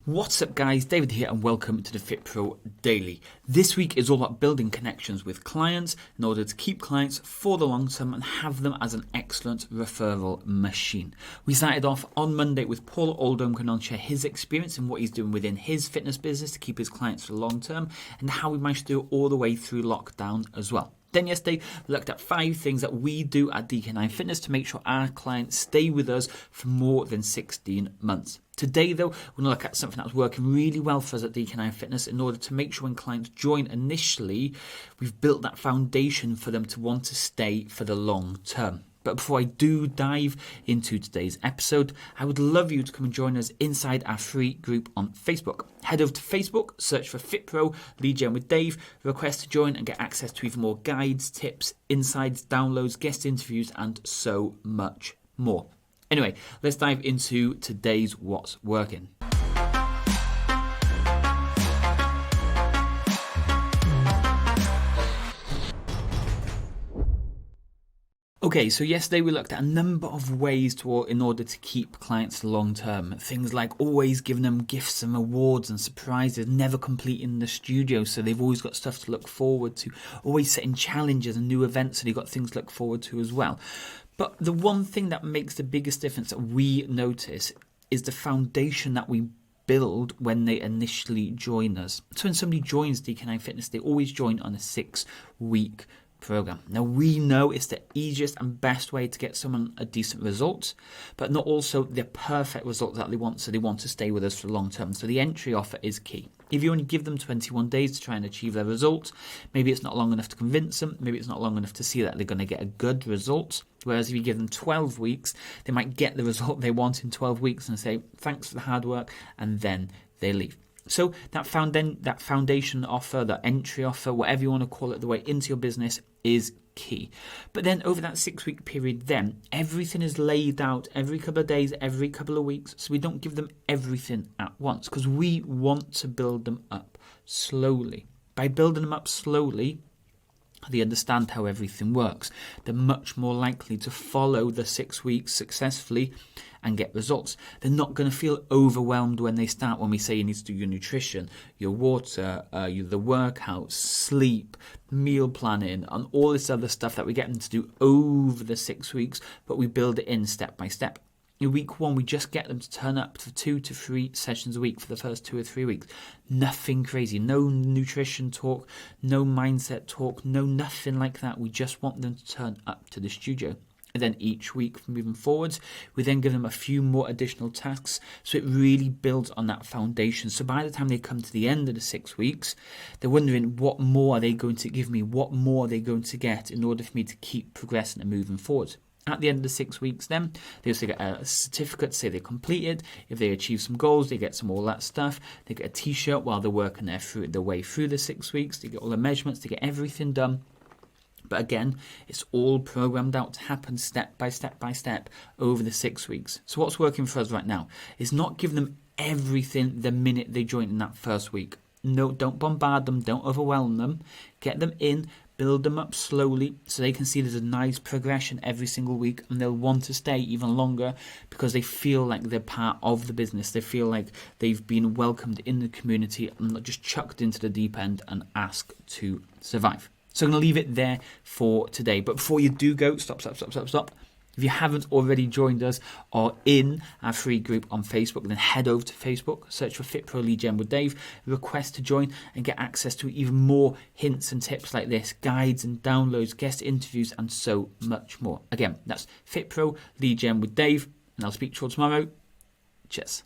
What's up guys, David here and welcome to the FitPro Daily. This week is all about building connections with clients in order to keep clients for the long term and have them as an excellent referral machine. We started off on Monday with Paul Oldham going on to share his experience and what he's doing within his fitness business to keep his clients for the long term and how we managed to do it all the way through lockdown as well. Then yesterday, we looked at 5 things that we do at DKnine Fitness to make sure our clients stay with us for more than 16 months. Today, though, we're going to look at something that's working really well for us at DKnine Fitness in order to make sure when clients join initially, we've built that foundation for them to want to stay for the long term. But before I do dive into today's episode, I would love you to come and join us inside our free group on Facebook. Head over to Facebook, search for FitPro Lead Gen with Dave, request to join and get access to even more guides, tips, insights, downloads, guest interviews, and so much more. Anyway, let's dive into today's What's Working. Okay, so yesterday we looked at a number of ways in order to keep clients long term. Things like always giving them gifts and rewards and surprises, never completing the studio, so they've always got stuff to look forward to, always setting challenges and new events so they've got things to look forward to as well. But the one thing that makes the biggest difference that we notice is the foundation that we build when they initially join us. So when somebody joins DKnine Fitness, they always join on a 6-week program. Now we know it's the easiest and best way to get someone a decent result, but not also the perfect result that they want, so they want to stay with us for the long term. So the entry offer is key. If you only give them 21 days to try and achieve their result, maybe it's not long enough to convince them, maybe it's not long enough to see that they're going to get a good result. Whereas if you give them 12 weeks, they might get the result they want in 12 weeks and say, thanks for the hard work, and then they leave. So that foundation offer, that entry offer, whatever you want to call it, the way into your business is key. But then over that 6-week period, then everything is laid out every couple of days, every couple of weeks. So we don't give them everything at once because we want to build them up slowly. By building them up slowly, they understand how everything works. They're much more likely to follow the 6 weeks successfully and get results. They're not going to feel overwhelmed when they start, when we say you need to do your nutrition, your water, the workouts, sleep, meal planning, and all this other stuff that we get them to do over the 6 weeks, but we build it in step by step. In week 1, we just get them to turn up to 2 to 3 sessions a week for the first 2 or 3 weeks. Nothing crazy, no nutrition talk, no mindset talk, no nothing like that. We just want them to turn up to the studio. And then each week moving forwards, we then give them a few more additional tasks. So it really builds on that foundation. So by the time they come to the end of the 6 weeks, they're wondering what more are they going to give me? What more are they going to get in order for me to keep progressing and moving forward? At the end of the 6 weeks then, they also get a certificate to say they completed. If they achieve some goals, they get some all that stuff. They get a t-shirt while they're working their way through the 6 weeks. They get all the measurements, they get everything done. But again, it's all programmed out to happen step by step by step over the 6 weeks. So what's working for us right now is not give them everything the minute they join in that first week. No, don't bombard them, don't overwhelm them. Get them in, build them up slowly so they can see there's a nice progression every single week and they'll want to stay even longer because they feel like they're part of the business. They feel like they've been welcomed in the community and not just chucked into the deep end and asked to survive. So I'm going to leave it there for today. But before you do go, stop. If you haven't already joined us or in our free group on Facebook, then head over to Facebook, search for FitPro Lead Gen with Dave, request to join and get access to even more hints and tips like this, guides and downloads, guest interviews, and so much more. Again, that's FitPro Lead Gen with Dave, and I'll speak to you all tomorrow. Cheers.